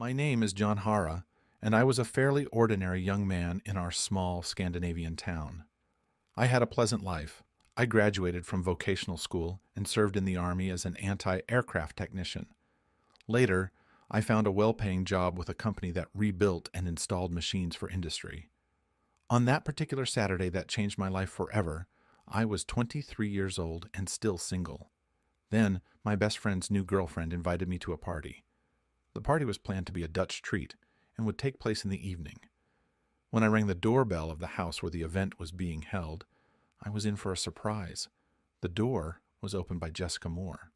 My name is John Hara, and I was a fairly ordinary young man in our small Scandinavian town. I had a pleasant life. I graduated from vocational school and served in the Army as an anti-aircraft technician. Later, I found a well-paying job with a company that rebuilt and installed machines for industry. On that particular Saturday that changed my life forever, I was 23 years old and still single. Then, my best friend's new girlfriend invited me to a party. The party was planned to be a Dutch treat and would take place in the evening. When I rang the doorbell of the house where the event was being held, I was in for a surprise. The door was opened by Jessica Moore.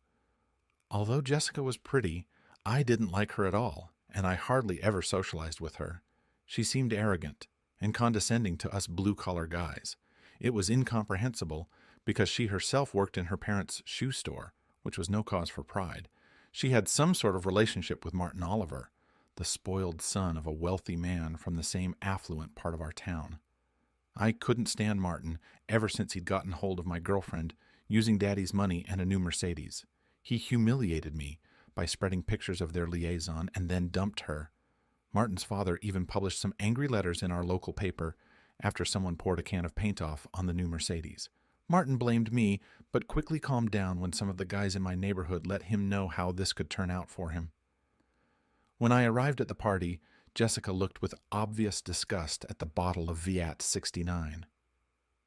Although Jessica was pretty, I didn't like her at all, and I hardly ever socialized with her. She seemed arrogant and condescending to us blue-collar guys. It was incomprehensible because she herself worked in her parents' shoe store, which was no cause for pride. She had some sort of relationship with Martin Oliver, the spoiled son of a wealthy man from the same affluent part of our town. I couldn't stand Martin ever since he'd gotten hold of my girlfriend using Daddy's money and a new Mercedes. He humiliated me by spreading pictures of their liaison and then dumped her. Martin's father even published some angry letters in our local paper after someone poured a can of paint off on the new Mercedes. Martin blamed me, but quickly calmed down when some of the guys in my neighborhood let him know how this could turn out for him. When I arrived at the party, Jessica looked with obvious disgust at the bottle of Viat 69.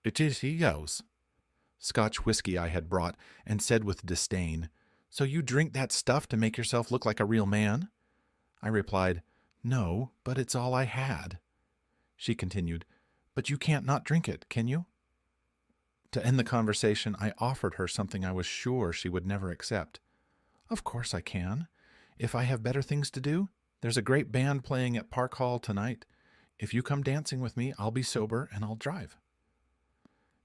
"It is yours," Scotch whiskey I had brought, and said with disdain, "So you drink that stuff to make yourself look like a real man?" I replied, "No, but it's all I had." She continued, "But you can't not drink it, can you?" To end the conversation, I offered her something I was sure she would never accept. "Of course I can. If I have better things to do, there's a great band playing at Park Hall tonight. If you come dancing with me, I'll be sober and I'll drive."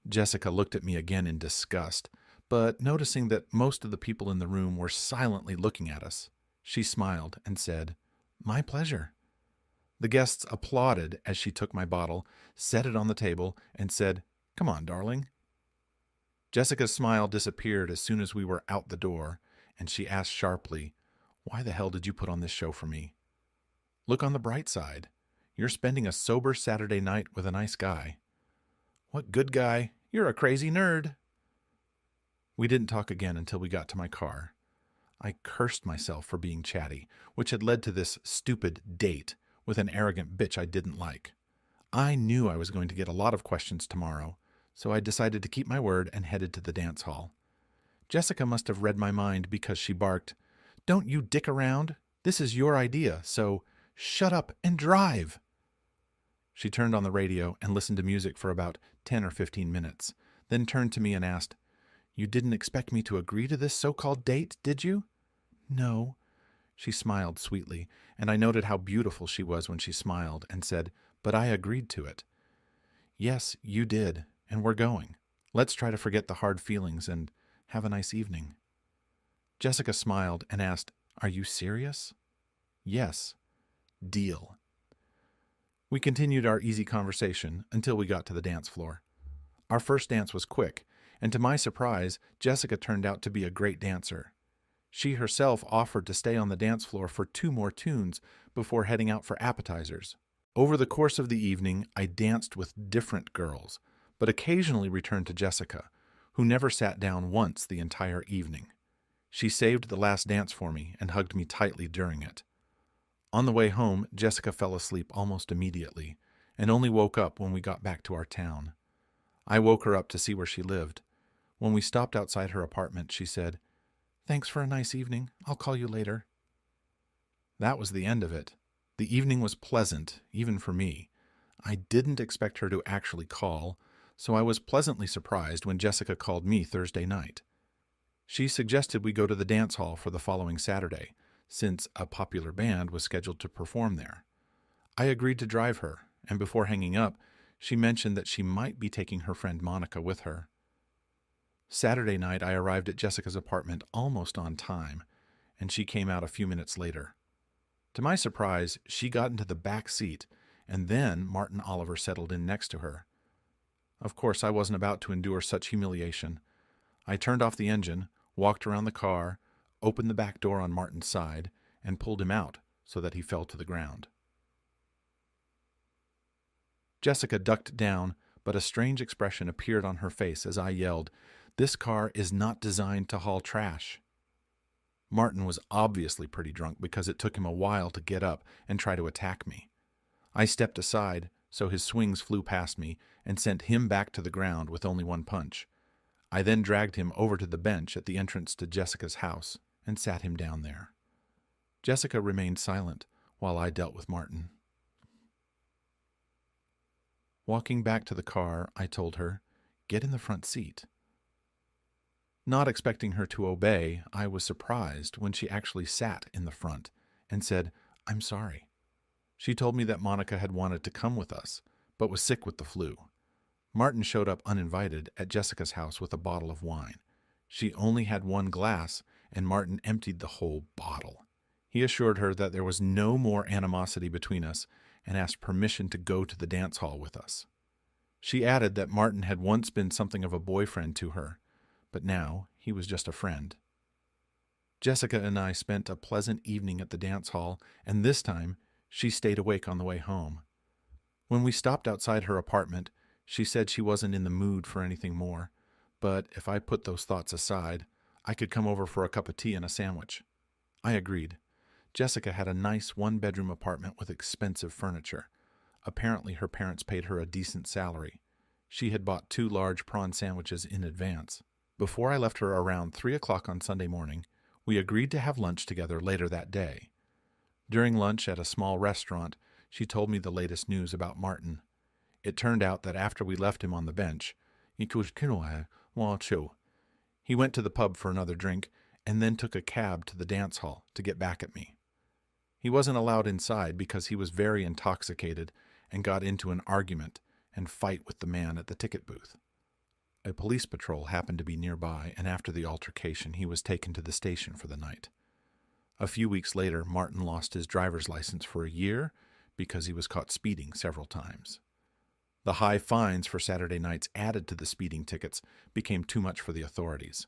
Jessica looked at me again in disgust, but noticing that most of the people in the room were silently looking at us, she smiled and said, "My pleasure." The guests applauded as she took my bottle, set it on the table, and said, "Come on, darling." Jessica's smile disappeared as soon as we were out the door, and she asked sharply, "Why the hell did you put on this show for me?" "Look on the bright side. You're spending a sober Saturday night with a nice guy." "What good guy? You're a crazy nerd." We didn't talk again until we got to my car. I cursed myself for being chatty, which had led to this stupid date with an arrogant bitch I didn't like. I knew I was going to get a lot of questions tomorrow, so I decided to keep my word and headed to the dance hall. Jessica must have read my mind because she barked, "Don't you dick around. This is your idea, so shut up and drive." She turned on the radio and listened to music for about 10 or 15 minutes, then turned to me and asked, "You didn't expect me to agree to this so-called date, did you?" "No." She smiled sweetly, and I noted how beautiful she was when she smiled, and said, "But I agreed to it." "Yes, you did, and we're going. Let's try to forget the hard feelings and have a nice evening." Jessica smiled and asked, "Are you serious?" "Yes." "Deal." We continued our easy conversation until we got to the dance floor. Our first dance was quick, and to my surprise, Jessica turned out to be a great dancer. She herself offered to stay on the dance floor for 2 more tunes before heading out for appetizers. Over the course of the evening, I danced with different girls, but occasionally returned to Jessica, who never sat down once the entire evening. She saved the last dance for me and hugged me tightly during it. On the way home, Jessica fell asleep almost immediately, and only woke up when we got back to our town. I woke her up to see where she lived. When we stopped outside her apartment, she said, "Thanks for a nice evening. I'll call you later." That was the end of it. The evening was pleasant, even for me. I didn't expect her to actually call, so I was pleasantly surprised when Jessica called me Thursday night. She suggested we go to the dance hall for the following Saturday, since a popular band was scheduled to perform there. I agreed to drive her, and before hanging up, she mentioned that she might be taking her friend Monica with her. Saturday night, I arrived at Jessica's apartment almost on time, and she came out a few minutes later. To my surprise, she got into the back seat, and then Martin Oliver settled in next to her. Of course, I wasn't about to endure such humiliation. I turned off the engine, walked around the car, opened the back door on Martin's side, and pulled him out, so that he fell to the ground. Jessica ducked down, but a strange expression appeared on her face as I yelled, "This car is not designed to haul trash." Martin was obviously pretty drunk because it took him a while to get up and try to attack me. I stepped aside, so his swings flew past me and sent him back to the ground with only one punch. I then dragged him over to the bench at the entrance to Jessica's house and sat him down there. Jessica remained silent while I dealt with Martin. Walking back to the car, I told her, "Get in the front seat." Not expecting her to obey, I was surprised when she actually sat in the front and said, "I'm sorry." She told me that Monica had wanted to come with us, but was sick with the flu. Martin showed up uninvited at Jessica's house with a bottle of wine. She only had one glass, and Martin emptied the whole bottle. He assured her that there was no more animosity between us and asked permission to go to the dance hall with us. She added that Martin had once been something of a boyfriend to her, but now he was just a friend. Jessica and I spent a pleasant evening at the dance hall, and this time she stayed awake on the way home. When we stopped outside her apartment, she said she wasn't in the mood for anything more, but if I put those thoughts aside, I could come over for a cup of tea and a sandwich. I agreed. Jessica had a nice one-bedroom apartment with expensive furniture. Apparently her parents paid her a decent salary. She had bought 2 large prawn sandwiches in advance. Before I left her around 3 o'clock on Sunday morning, we agreed to have lunch together later that day. During lunch at a small restaurant, she told me the latest news about Martin. It turned out that after we left him on the bench, he went to the pub for another drink and then took a cab to the dance hall to get back at me. He wasn't allowed inside because he was very intoxicated and got into an argument and fight with the man at the ticket booth. A police patrol happened to be nearby, and after the altercation, he was taken to the station for the night. A few weeks later, Martin lost his driver's license for a year because he was caught speeding several times. The high fines for Saturday nights added to the speeding tickets became too much for the authorities.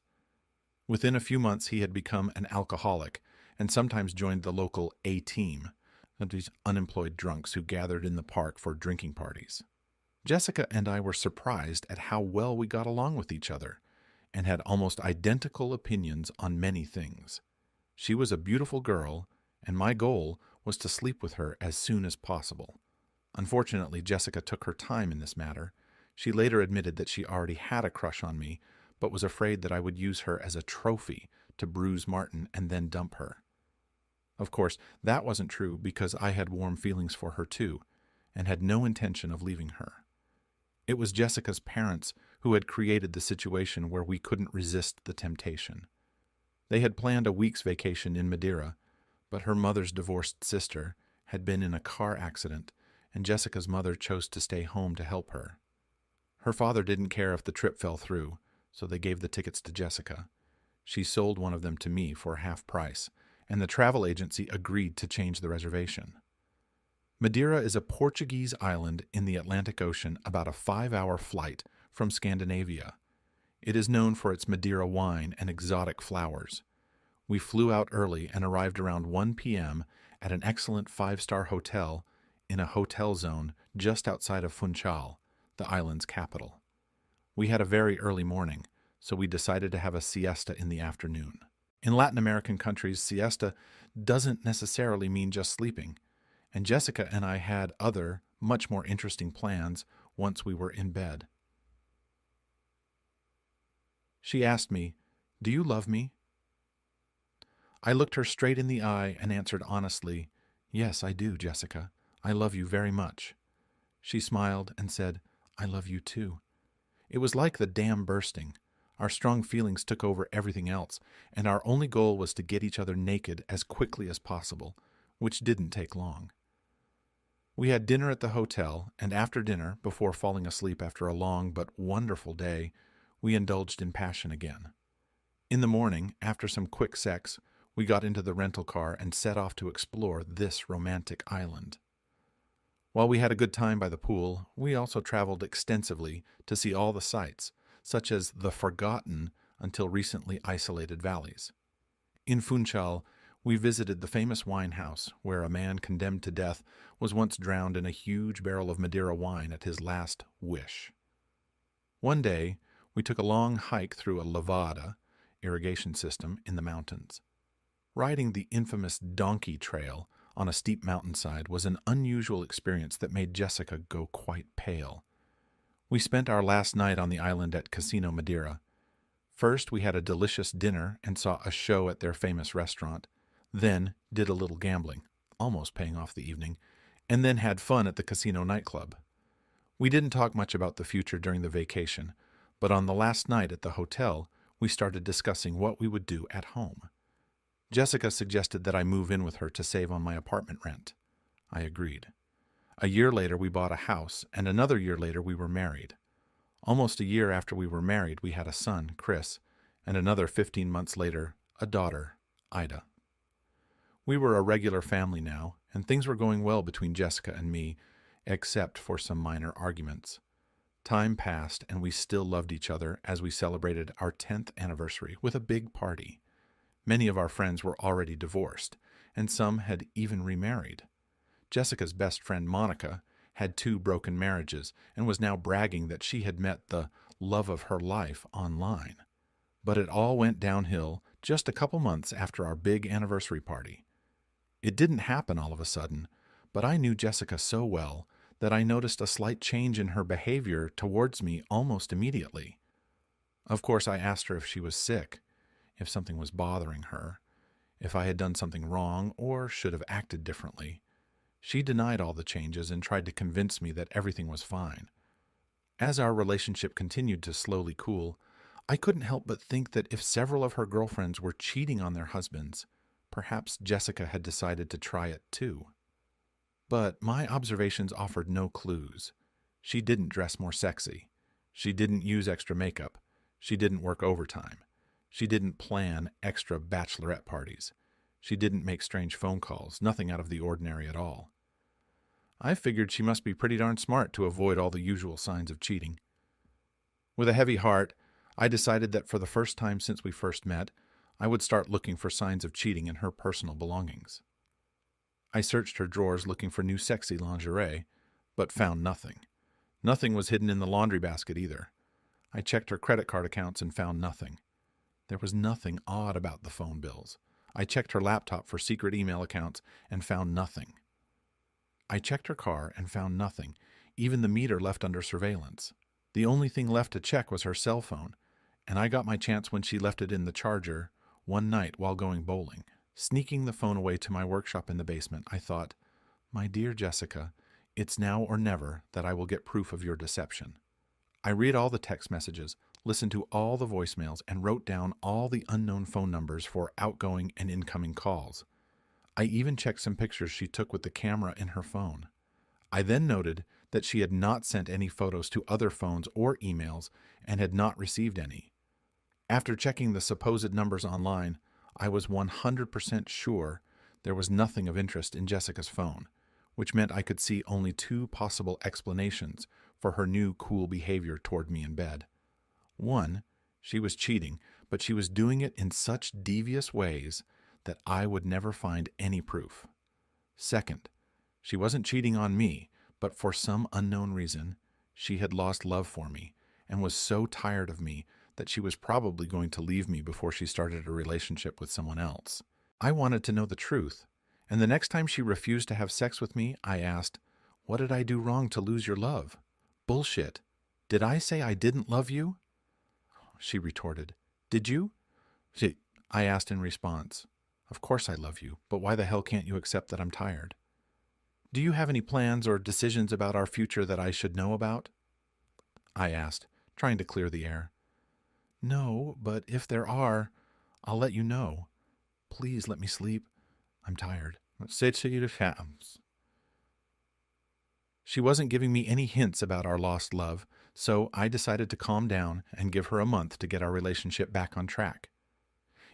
Within a few months, he had become an alcoholic and sometimes joined the local A-team, these unemployed drunks who gathered in the park for drinking parties. Jessica and I were surprised at how well we got along with each other and had almost identical opinions on many things. She was a beautiful girl, and my goal was to sleep with her as soon as possible. Unfortunately, Jessica took her time in this matter. She later admitted that she already had a crush on me, but was afraid that I would use her as a trophy to bruise Martin and then dump her. Of course, that wasn't true because I had warm feelings for her too, and had no intention of leaving her. It was Jessica's parents who had created the situation where we couldn't resist the temptation. They had planned a week's vacation in Madeira, but her mother's divorced sister had been in a car accident, and Jessica's mother chose to stay home to help her. Her father didn't care if the trip fell through, so they gave the tickets to Jessica. She sold one of them to me for half price, and the travel agency agreed to change the reservation. Madeira is a Portuguese island in the Atlantic Ocean, about a 5-hour flight from Scandinavia. It is known for its Madeira wine and exotic flowers. We flew out early and arrived around 1 p.m. at an excellent 5-star hotel in a hotel zone just outside of Funchal, the island's capital. We had a very early morning, so we decided to have a siesta in the afternoon. In Latin American countries, siesta doesn't necessarily mean just sleeping, and Jessica and I had other, much more interesting plans once we were in bed. She asked me, "Do you love me?" I looked her straight in the eye and answered honestly, "Yes, I do, Jessica. I love you very much." She smiled and said, "I love you too." It was like the dam bursting. Our strong feelings took over everything else, and our only goal was to get each other naked as quickly as possible, which didn't take long. We had dinner at the hotel, and after dinner, before falling asleep after a long but wonderful day, we indulged in passion again. In the morning, after some quick sex, we got into the rental car and set off to explore this romantic island. While we had a good time by the pool, we also traveled extensively to see all the sights, such as the forgotten until recently isolated valleys. In Funchal, We visited the famous wine house where a man condemned to death was once drowned in a huge barrel of Madeira wine at his last wish. One day, we took a long hike through a lavada irrigation system in the mountains. Riding the infamous donkey trail on a steep mountainside was an unusual experience that made Jessica go quite pale. We spent our last night on the island at Casino Madeira. First, we had a delicious dinner and saw a show at their famous restaurant, then did a little gambling, almost paying off the evening, and then had fun at the casino nightclub. We didn't talk much about the future during the vacation, but on the last night at the hotel, we started discussing what we would do at home. Jessica suggested that I move in with her to save on my apartment rent. I agreed. A year later, we bought a house, and another year later, we were married. Almost a year after we were married, we had a son, Chris, and another 15 months later, a daughter, AITA. We were a regular family now, and things were going well between Jessica and me, except for some minor arguments. Time passed, and we still loved each other as we celebrated our 10th anniversary with a big party. Many of our friends were already divorced, and some had even remarried. Jessica's best friend, Monica, had 2 broken marriages and was now bragging that she had met the love of her life online. But it all went downhill just a couple months after our big anniversary party. It didn't happen all of a sudden, but I knew Jessica so well that I noticed a slight change in her behavior towards me almost immediately. Of course, I asked her if she was sick, if something was bothering her, if I had done something wrong or should have acted differently. She denied all the changes and tried to convince me that everything was fine. As our relationship continued to slowly cool, I couldn't help but think that if several of her girlfriends were cheating on their husbands, perhaps Jessica had decided to try it too. But my observations offered no clues. She didn't dress more sexy. She didn't use extra makeup. She didn't work overtime. She didn't plan extra bachelorette parties. She didn't make strange phone calls, nothing out of the ordinary at all. I figured she must be pretty darn smart to avoid all the usual signs of cheating. With a heavy heart, I decided that for the first time since we first met, I would start looking for signs of cheating in her personal belongings. I searched her drawers looking for new sexy lingerie, but found nothing. Nothing was hidden in the laundry basket either. I checked her credit card accounts and found nothing. There was nothing odd about the phone bills. I checked her laptop for secret email accounts and found nothing. I checked her car and found nothing, even the meter left under surveillance. The only thing left to check was her cell phone, and I got my chance when she left it in the charger one night while going bowling. Sneaking the phone away to my workshop in the basement, I thought, "My dear Jessica, it's now or never that I will get proof of your deception." I read all the text messages, listened to all the voicemails, and wrote down all the unknown phone numbers for outgoing and incoming calls. I even checked some pictures she took with the camera in her phone. I then noted that she had not sent any photos to other phones or emails and had not received any. After checking the supposed numbers online, I was 100% sure there was nothing of interest in Jessica's phone, which meant I could see only 2 possible explanations for her new cool behavior toward me in bed. One, she was cheating, but she was doing it in such devious ways that I would never find any proof. Second, she wasn't cheating on me, but for some unknown reason, she had lost love for me and was so tired of me that she was probably going to leave me before she started a relationship with someone else. I wanted to know the truth, and the next time she refused to have sex with me, I asked, "What did I do wrong to lose your love?" "Bullshit. Did I say I didn't love you?" She retorted, "Did you?" I asked in response, "Of course I love you, but why the hell can't you accept that I'm tired?" "Do you have any plans or decisions about our future that I should know about?" I asked, trying to clear the air. "No, but if there are, I'll let you know. Please let me sleep. I'm tired." She wasn't giving me any hints about our lost love, so I decided to calm down and give her a month to get our relationship back on track.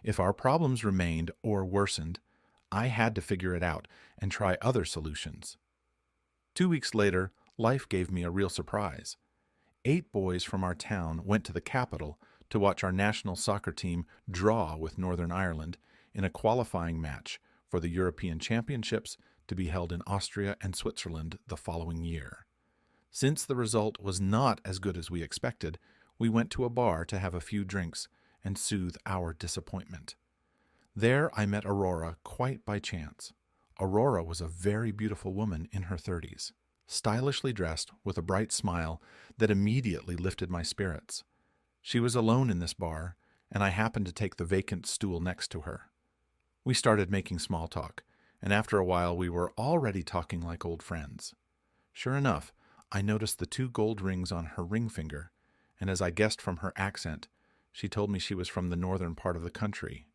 If our problems remained or worsened, I had to figure it out and try other solutions. 2 weeks later, life gave me a real surprise. 8 boys from our town went to the capital to watch our national soccer team draw with Northern Ireland in a qualifying match for the European Championships to be held in Austria and Switzerland the following year. Since the result was not as good as we expected, we went to a bar to have a few drinks and soothe our disappointment. There I met Aurora quite by chance. Aurora was a very beautiful woman in her 30s, stylishly dressed with a bright smile that immediately lifted my spirits. She was alone in this bar, and I happened to take the vacant stool next to her. We started making small talk, and after a while we were already talking like old friends. Sure enough, I noticed the 2 gold rings on her ring finger, and as I guessed from her accent, she told me she was from the northern part of the country.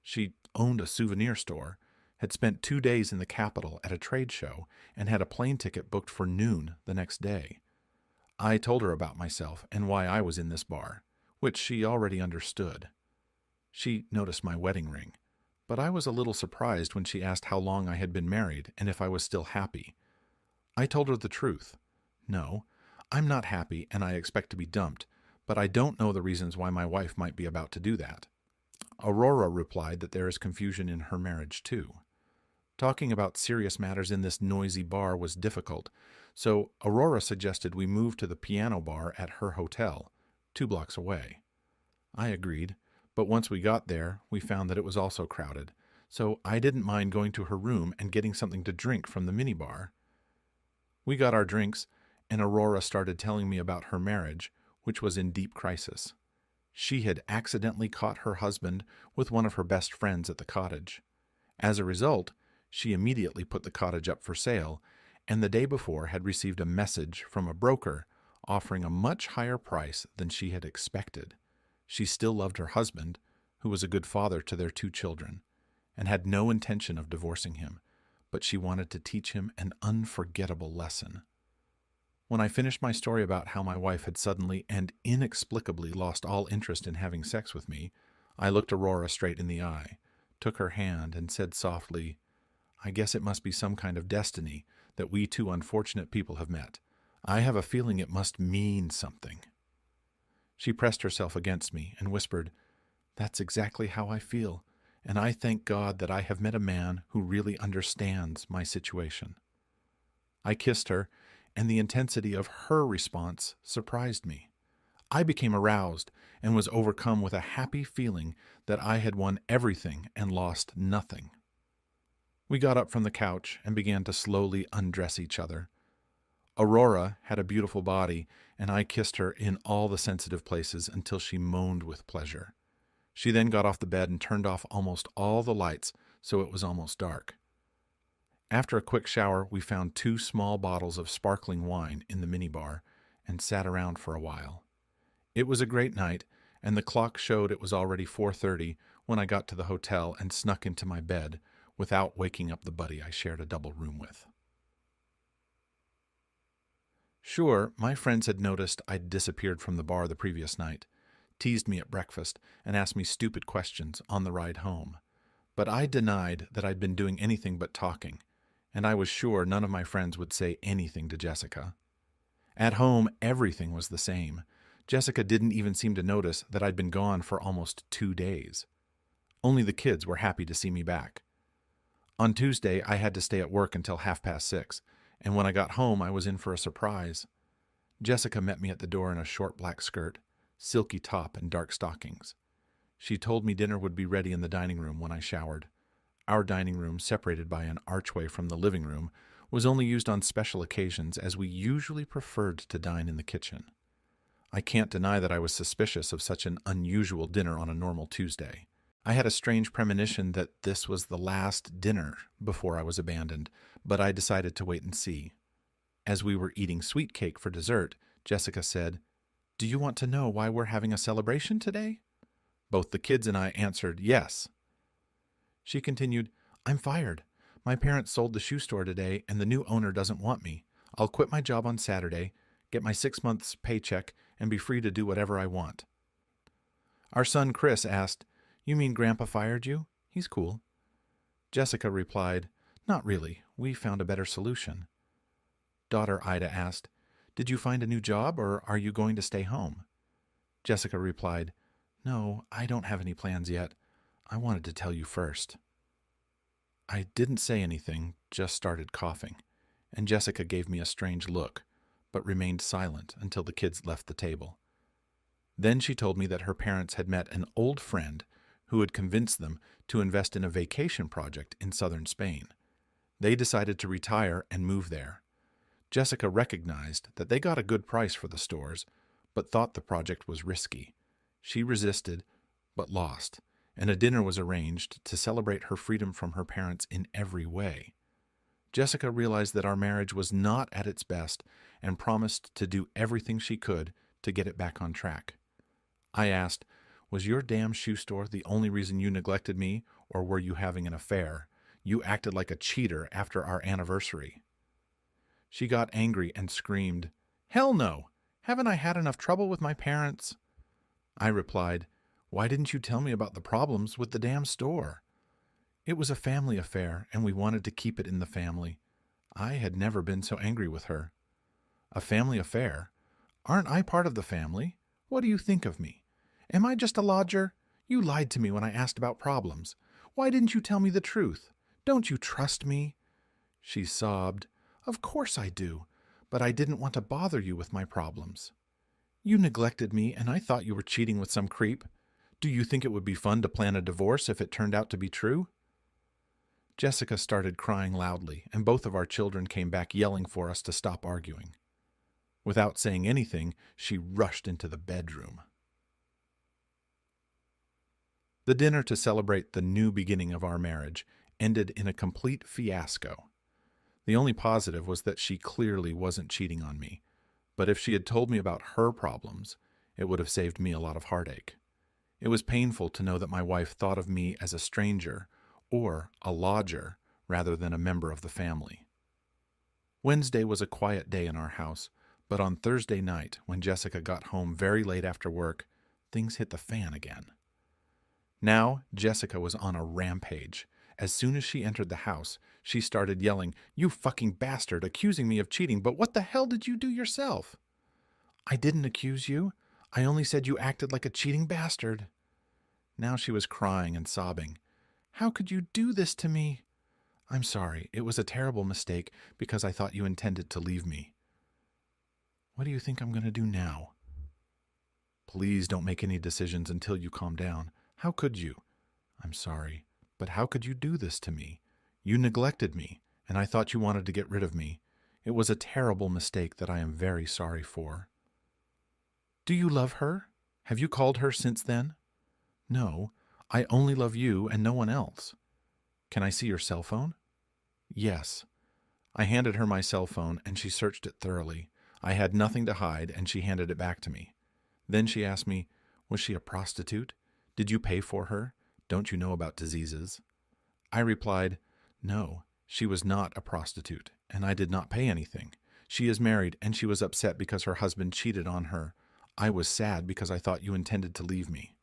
She owned a souvenir store, had spent 2 days in the capital at a trade show, and had a plane ticket booked for noon the next day. I told her about myself and why I was in this bar, which she already understood. She noticed my wedding ring, but I was a little surprised when she asked how long I had been married and if I was still happy. I told her the truth. No, I'm not happy and I expect to be dumped, but I don't know the reasons why my wife might be about to do that. Aurora replied that there is confusion in her marriage too. Talking about serious matters in this noisy bar was difficult, so Aurora suggested we move to the piano bar at her hotel, 2 blocks away. I agreed, but once we got there, we found that it was also crowded, so I didn't mind going to her room and getting something to drink from the minibar. We got our drinks, and Aurora started telling me about her marriage, which was in deep crisis. She had accidentally caught her husband with one of her best friends at the cottage. As a result, she immediately put the cottage up for sale, and the day before had received a message from a broker offering a much higher price than she had expected. She still loved her husband, who was a good father to their 2 children, and had no intention of divorcing him, but she wanted to teach him an unforgettable lesson. When I finished my story about how my wife had suddenly and inexplicably lost all interest in having sex with me, I looked Aurora straight in the eye, took her hand, and said softly, "I guess it must be some kind of destiny that we 2 unfortunate people have met. I have a feeling it must mean something." She pressed herself against me and whispered, "That's exactly how I feel, and I thank God that I have met a man who really understands my situation." I kissed her, and the intensity of her response surprised me. I became aroused and was overcome with a happy feeling that I had won everything and lost nothing. We got up from the couch and began to slowly undress each other. Aurora had a beautiful body, and I kissed her in all the sensitive places until she moaned with pleasure. She then got off the bed and turned off almost all the lights, so it was almost dark. After a quick shower, we found 2 small bottles of sparkling wine in the minibar and sat around for a while. It was a great night, and the clock showed it was already 4:30 when I got to the hotel and snuck into my bed without waking up the buddy I shared a double room with. Sure, my friends had noticed I'd disappeared from the bar the previous night, teased me at breakfast, and asked me stupid questions on the ride home. But I denied that I'd been doing anything but talking, and I was sure none of my friends would say anything to Jessica. At home, everything was the same. Jessica didn't even seem to notice that I'd been gone for almost 2 days. Only the kids were happy to see me back. On Tuesday, I had to stay at work until 6:30, and when I got home, I was in for a surprise. Jessica met me at the door in a short black skirt, silky top, and dark stockings. She told me dinner would be ready in the dining room when I showered. Our dining room, separated by an archway from the living room, was only used on special occasions as we usually preferred to dine in the kitchen. I can't deny that I was suspicious of such an unusual dinner on a normal Tuesday. I had a strange premonition that this was the last dinner before I was abandoned, but I decided to wait and see. As we were eating sweet cake for dessert, Jessica said, "Do you want to know why we're having a celebration today?" Both the kids and I answered yes. She continued, "I'm fired. My parents sold the shoe store today, and the new owner doesn't want me. I'll quit my job on Saturday, get my 6 months' paycheck, and be free to do whatever I want." Our son Chris asked, "You mean Grandpa fired you? He's cool." Jessica replied, "Not really. We found a better solution." Daughter Ida asked, "Did you find a new job, or are you going to stay home?" Jessica replied, "No, I don't have any plans yet. I wanted to tell you first. I didn't say anything, just started coughing, and Jessica gave me a strange look, but remained silent until the kids left the table. Then she told me that her parents had met an old friend who had convinced them to invest in a vacation project in southern Spain. They decided to retire and move there. Jessica recognized that they got a good price for the stores, but thought the project was risky. She resisted, but lost, and a dinner was arranged to celebrate her freedom from her parents in every way. Jessica realized that our marriage was not at its best and promised to do everything she could to get it back on track. I asked, "Was your damn shoe store the only reason you neglected me, or were you having an affair? You acted like a cheater after our anniversary." She got angry and screamed, "Hell no! Haven't I had enough trouble with my parents?" I replied, "Why didn't you tell me about the problems with the damn store?" It was a family affair, and we wanted to keep it in the family. I had never been so angry with her. A family affair? Aren't I part of the family? What do you think of me? Am I just a lodger? You lied to me when I asked about problems. Why didn't you tell me the truth? Don't you trust me? She sobbed. Of course I do, but I didn't want to bother you with my problems. You neglected me, and I thought you were cheating with some creep. Do you think it would be fun to plan a divorce if it turned out to be true? Jessica started crying loudly, and both of our children came back yelling for us to stop arguing. Without saying anything, she rushed into the bedroom. The dinner to celebrate the new beginning of our marriage ended in a complete fiasco. The only positive was that she clearly wasn't cheating on me, but if she had told me about her problems, it would have saved me a lot of heartache. It was painful to know that my wife thought of me as a stranger or a lodger rather than a member of the family. Wednesday was a quiet day in our house, but on Thursday night, when Jessica got home very late after work, things hit the fan again. Now, Jessica was on a rampage. As soon as she entered the house, she started yelling, "You fucking bastard, accusing me of cheating, but what the hell did you do yourself?" "I didn't accuse you. I only said you acted like a cheating bastard." Now she was crying and sobbing. "How could you do this to me?" "I'm sorry. It was a terrible mistake because I thought you intended to leave me." "What do you think I'm going to do now?" "Please don't make any decisions until you calm down. How could you?" "I'm sorry, but how could you do this to me? You neglected me, and I thought you wanted to get rid of me. It was a terrible mistake that I am very sorry for." "Do you love her? Have you called her since then?" "No, I only love you and no one else." "Can I see your cell phone?" "Yes." I handed her my cell phone, and she searched it thoroughly. I had nothing to hide, and she handed it back to me. Then she asked me, "Was she a prostitute? Did you pay for her? Don't you know about diseases?" I replied, "No, she was not a prostitute, and I did not pay anything. She is married, and she was upset because her husband cheated on her. I was sad because I thought you intended to leave me."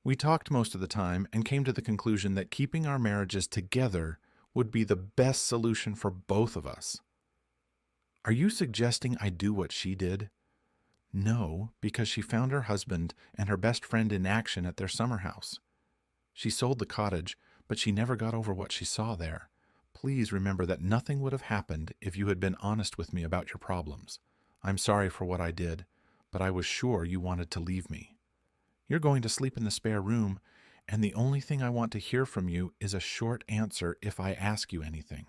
We talked most of the time and came to the conclusion that keeping our marriages together would be the best solution for both of us. "Are you suggesting I do what she did?" "No, because she found her husband and her best friend in action at their summer house. She sold the cottage, but she never got over what she saw there. Please remember that nothing would have happened if you had been honest with me about your problems. I'm sorry for what I did, but I was sure you wanted to leave me. You're going to sleep in the spare room, and the only thing I want to hear from you is a short answer if I ask you anything.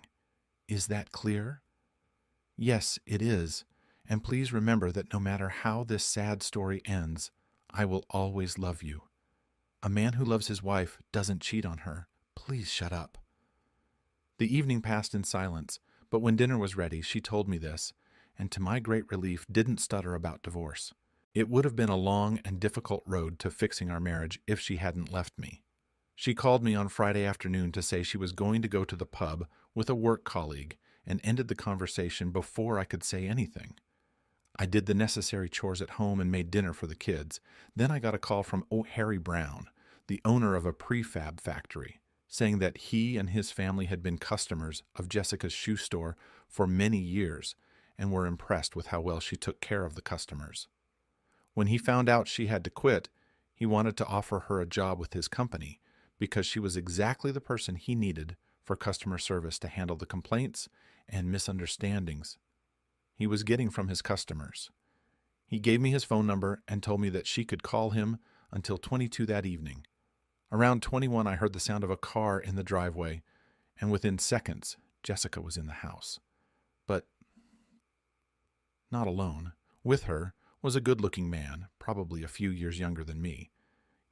Is that clear?" "Yes, it is. And please remember that no matter how this sad story ends, I will always love you. A man who loves his wife doesn't cheat on her. Please shut up." The evening passed in silence, but when dinner was ready, she told me this, and to my great relief didn't stutter about divorce. It would have been a long and difficult road to fixing our marriage if she hadn't left me. She called me on Friday afternoon to say she was going to go to the pub with a work colleague and ended the conversation before I could say anything. I did the necessary chores at home and made dinner for the kids. Then I got a call from Harry Brown, the owner of a prefab factory, saying that he and his family had been customers of Jessica's shoe store for many years and were impressed with how well she took care of the customers. When he found out she had to quit, He wanted to offer her a job with his company because she was exactly the person he needed for customer service to handle the complaints and misunderstandings he was getting from his customers. He gave me his phone number and told me that she could call him until 22 that evening. Around 21, I heard the sound of a car in the driveway, and within seconds, Jessica was in the house. But not alone. With her was a good-looking man, probably a few years younger than me.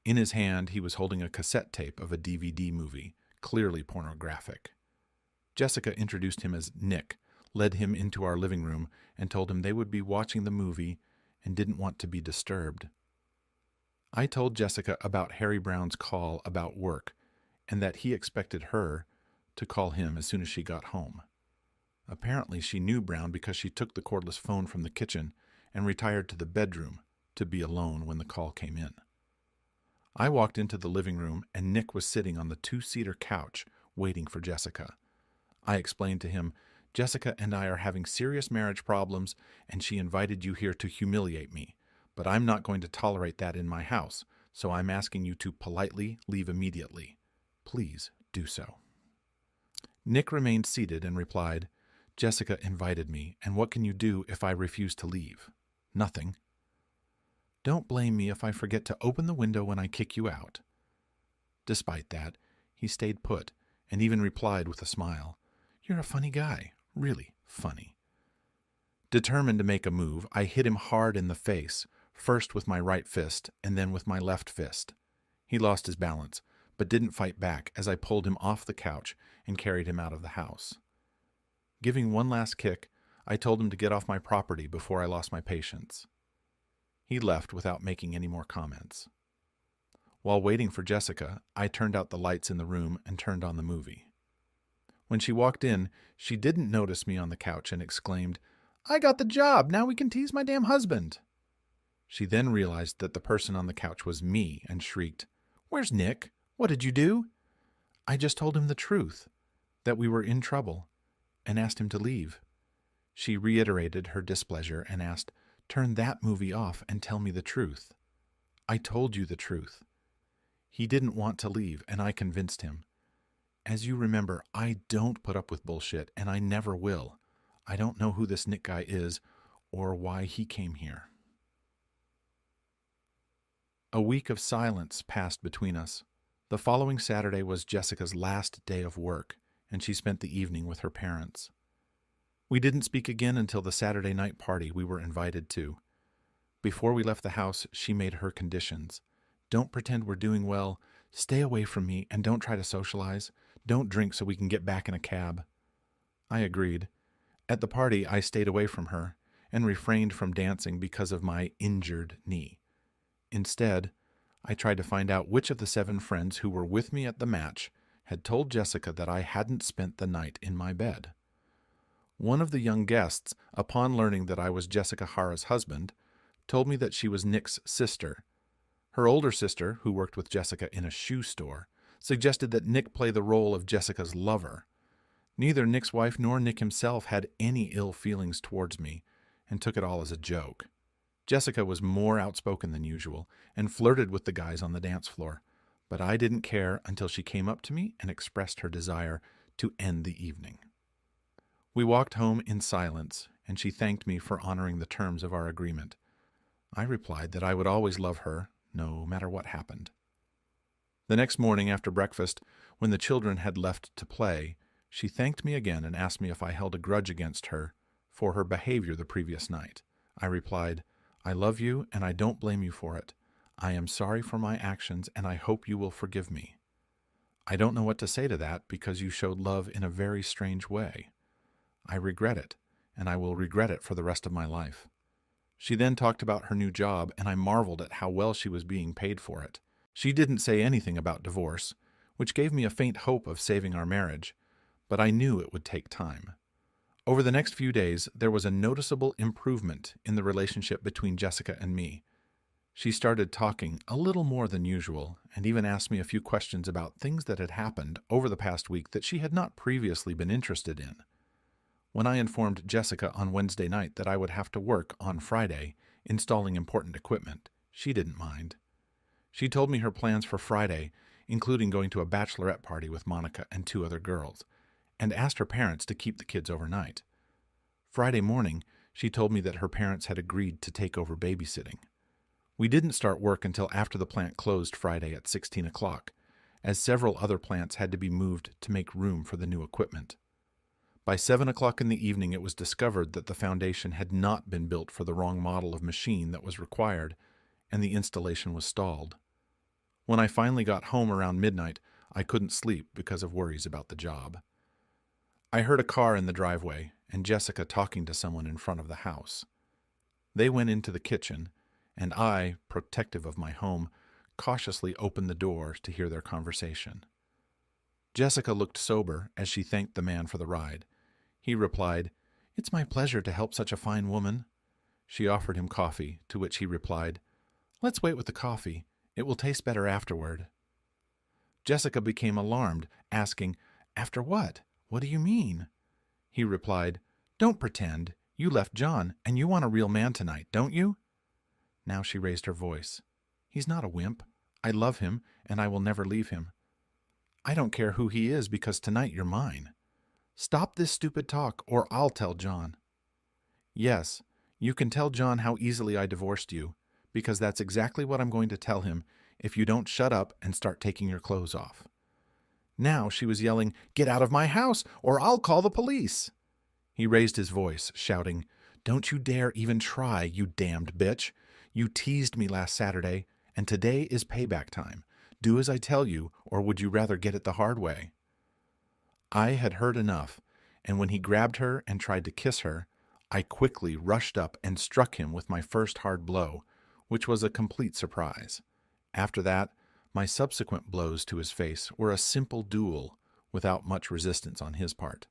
In his hand, he was holding a cassette tape of a DVD movie, clearly pornographic. Jessica introduced him as Nick, led him into our living room, and told him they would be watching the movie and didn't want to be disturbed. I told Jessica about Harry Brown's call about work and that he expected her to call him as soon as she got home. Apparently, she knew Brown because she took the cordless phone from the kitchen and retired to the bedroom to be alone when the call came in. I walked into the living room and Nick was sitting on the two-seater couch waiting for Jessica. I explained to him, "Jessica and I are having serious marriage problems and she invited you here to humiliate me, but I'm not going to tolerate that in my house, so I'm asking you to politely leave immediately. Please do so." Nick remained seated and replied, "Jessica invited me, and what can you do if I refuse to leave? Nothing. Don't blame me if I forget to open the window when I kick you out." Despite that, he stayed put and even replied with a smile, "You're a funny guy, really funny." Determined to make a move, I hit him hard in the face, first with my right fist and then with my left fist. He lost his balance, but didn't fight back as I pulled him off the couch and carried him out of the house. Giving one last kick, I told him to get off my property before I lost my patience. He left without making any more comments. While waiting for Jessica, I turned out the lights in the room and turned on the movie. When she walked in, she didn't notice me on the couch and exclaimed, "I got the job! Now we can tease my damn husband!" She then realized that the person on the couch was me and shrieked, "Where's Nick? What did you do?" I just told him the truth, that we were in trouble, and asked him to leave. She reiterated her displeasure and asked, "Turn that movie off and tell me the truth." I told you the truth. He didn't want to leave, and I convinced him. As you remember, I don't put up with bullshit, and I never will. I don't know who this Nick guy is or why he came here. A week of silence passed between us. The following Saturday was Jessica's last day of work, and she spent the evening with her parents. We didn't speak again until the Saturday night party we were invited to. Before we left the house, she made her conditions. "Don't pretend we're doing well. Stay away from me and don't try to socialize. Don't drink so we can get back in a cab." I agreed. At the party, I stayed away from her and refrained from dancing because of my injured knee. Instead, I tried to find out which of the 7 friends who were with me at the match had told Jessica that I hadn't spent the night in my bed. One of the young guests, upon learning that I was Jessica Hara's husband, told me that she was Nick's sister. Her older sister, who worked with Jessica in a shoe store, suggested that Nick play the role of Jessica's lover. Neither Nick's wife nor Nick himself had any ill feelings towards me and took it all as a joke. Jessica was more outspoken than usual and flirted with the guys on the dance floor, but I didn't care until she came up to me and expressed her desire to end the evening. We walked home in silence, and she thanked me for honoring the terms of our agreement. I replied that I would always love her, no matter what happened. The next morning after breakfast, when the children had left to play, she thanked me again and asked me if I held a grudge against her for her behavior the previous night. I replied, "I love you and I don't blame you for it. I am sorry for my actions and I hope you will forgive me. I don't know what to say to that because you showed love in a very strange way. I regret it, and I will regret it for the rest of my life." She then talked about her new job, and I marveled at how well she was being paid for it. She didn't say anything about divorce, which gave me a faint hope of saving our marriage, but I knew it would take time. Over the next few days, there was a noticeable improvement in the relationship between Jessica and me. She started talking a little more than usual, and even asked me a few questions about things that had happened over the past week that she had not previously been interested in. When I informed Jessica on Wednesday night that I would have to work on Friday installing important equipment, she didn't mind. She told me her plans for Friday, including going to a bachelorette party with Monica and 2 other girls, and asked her parents to keep the kids overnight. Friday morning, she told me that her parents had agreed to take over babysitting. We didn't start work until after the plant closed Friday at 16 o'clock, as several other plants had to be moved to make room for the new equipment. By 7 o'clock in the evening, it was discovered that the foundation had not been built for the wrong model of machine that was required, and the installation was stalled. When I finally got home around midnight, I couldn't sleep because of worries about the job. I heard a car in the driveway and Jessica talking to someone in front of the house. They went into the kitchen, and I, protective of my home, cautiously opened the door to hear their conversation. Jessica looked sober as she thanked the man for the ride. He replied, "It's my pleasure to help such a fine woman." She offered him coffee, to which he replied, "Let's wait with the coffee. It will taste better afterward." Jessica became alarmed, asking, "After what? What do you mean?" He replied, "Don't pretend. You left John, and you want a real man tonight, don't you?" Now she raised her voice. "He's not a wimp. I love him, and I will never leave him. I don't care who he is because tonight you're mine. Stop this stupid talk, or I'll tell John." "Yes, you can tell John how easily I divorced you, because that's exactly what I'm going to tell him if you don't shut up and start taking your clothes off." Now she was yelling, "Get out of my house, or I'll call the police." He raised his voice, shouting, "Don't you dare even try, you damned bitch. You teased me last Saturday, and today is payback time. Do as I tell you, or would you rather get it the hard way?" I had heard enough, and when he grabbed her and tried to kiss her, I quickly rushed up and struck him with my first hard blow, which was a complete surprise. After that, my subsequent blows to his face were a simple duel, without much resistance on his part.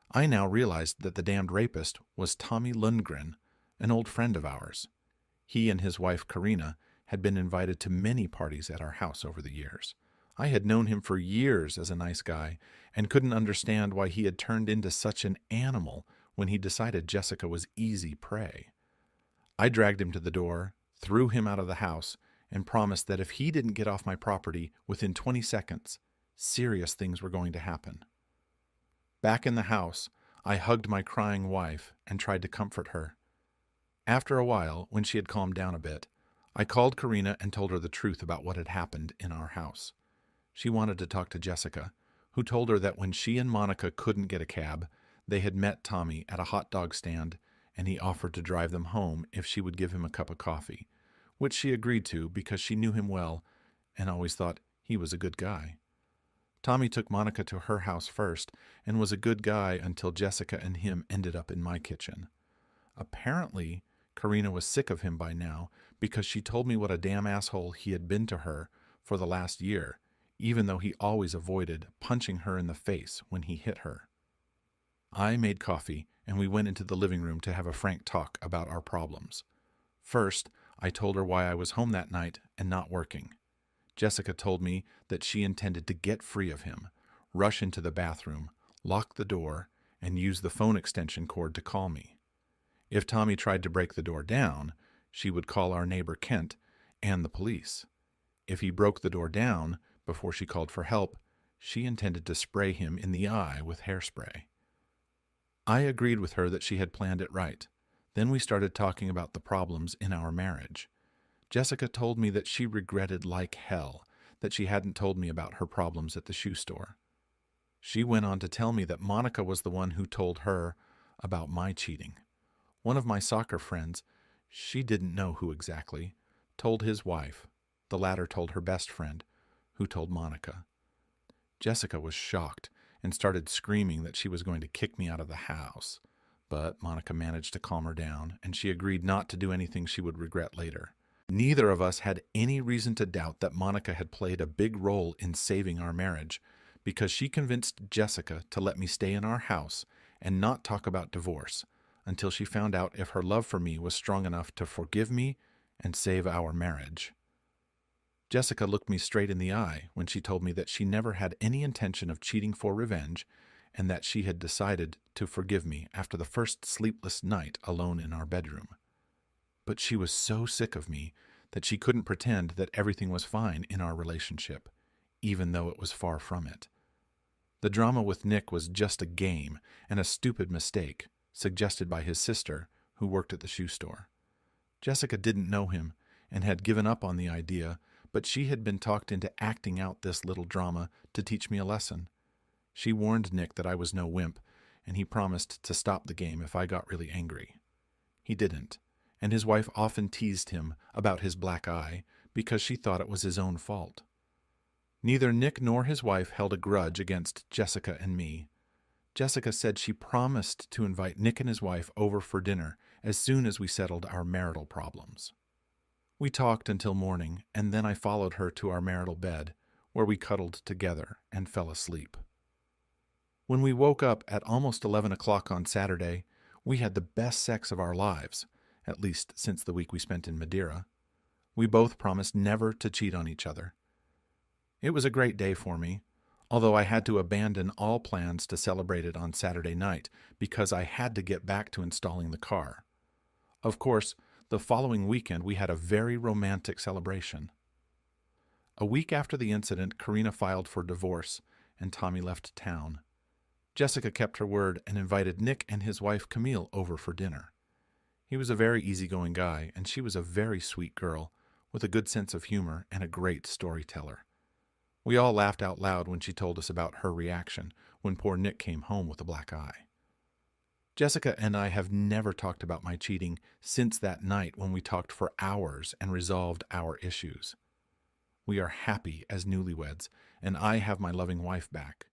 I now realized that the damned rapist was Tommy Lundgren, an old friend of ours. He and his wife Karina had been invited to many parties at our house over the years. I had known him for years as a nice guy and couldn't understand why he had turned into such an animal when he decided Jessica was easy prey. I dragged him to the door, threw him out of the house, and promised that if he didn't get off my property within 20 seconds, serious things were going to happen. Back in the house, I hugged my crying wife and tried to comfort her. After a while, when she had calmed down a bit, I called Karina and told her the truth about what had happened in our house. She wanted to talk to Jessica, who told her that when she and Monica couldn't get a cab, they had met Tommy at a hot dog stand, and he offered to drive them home if she would give him a cup of coffee, which she agreed to because she knew him well and always thought he was a good guy. Tommy took Monica to her house first and was a good guy until Jessica and him ended up in my kitchen. Apparently, Karina was sick of him by now because she told me what a damn asshole he had been to her for the last year, even though he always avoided punching her in the face when he hit her. I made coffee, and we went into the living room to have a frank talk about our problems. First, I told her why I was home that night and not working. Jessica told me that she intended to get free of him, rush into the bathroom, lock the door, and use the phone extension cord to call me. If Tommy tried to break the door down, she would call our neighbor Kent and the police. If he broke the door down before she called for help, she intended to spray him in the eye with hairspray. I agreed with her that she had planned it right. Then we started talking about the problems in our marriage. Jessica told me that she regretted like hell that she hadn't told me about her problems at the shoe store. She went on to tell me that Monica was the one who told her about my cheating. One of my soccer friends, she didn't know who exactly, told his wife. The latter told her best friend, who told Monica. Jessica was shocked and started screaming that she was going to kick me out of the house. But Monica managed to calm her down, and she agreed not to do anything she would regret later. Neither of us had any reason to doubt that Monica had played a big role in saving our marriage, because she convinced Jessica to let me stay in our house and not talk about divorce until she found out if her love for me was strong enough to forgive me and save our marriage. Jessica looked me straight in the eye when she told me that she never had any intention of cheating for revenge and that she had decided to forgive me after the first sleepless night alone in our bedroom. But she was so sick of me that she couldn't pretend that everything was fine in our relationship, even though it was far from it. The drama with Nick was just a game and a stupid mistake, suggested by his sister, who worked at the shoe store. Jessica didn't know him and had given up on the idea, but she had been talked into acting out this little drama to teach me a lesson. She warned Nick that I was no wimp, and he promised to stop the game if I got really angry. He didn't, and his wife often teased him about his black eye because she thought it was his own fault. Neither Nick nor his wife held a grudge against Jessica and me. Jessica said she promised to invite Nick and his wife over for dinner as soon as we settled our marital problems. We talked until morning, and then I followed her to our marital bed, where we cuddled together and fell asleep. When we woke up at almost 11 o'clock on Saturday, we had the best sex of our lives, at least since the week we spent in Madeira. We both promised never to cheat on each other. It was a great day for me, although I had to abandon all plans to celebrate it on Saturday night because I had to get back to installing the car. Of course, the following weekend we had a very romantic celebration. A week after the incident, Karina filed for divorce, and Tommy left town. Jessica kept her word and invited Nick and his wife Camille over for dinner. He was a very easygoing guy, and she was a very sweet girl, with a good sense of humor and a great storyteller. We all laughed out loud when she told us about her reaction when poor Nick came home with a black eye. Jessica and I have never talked about my cheating since that night when we talked for hours and resolved our issues. We are happy as newlyweds, and I have my loving wife back.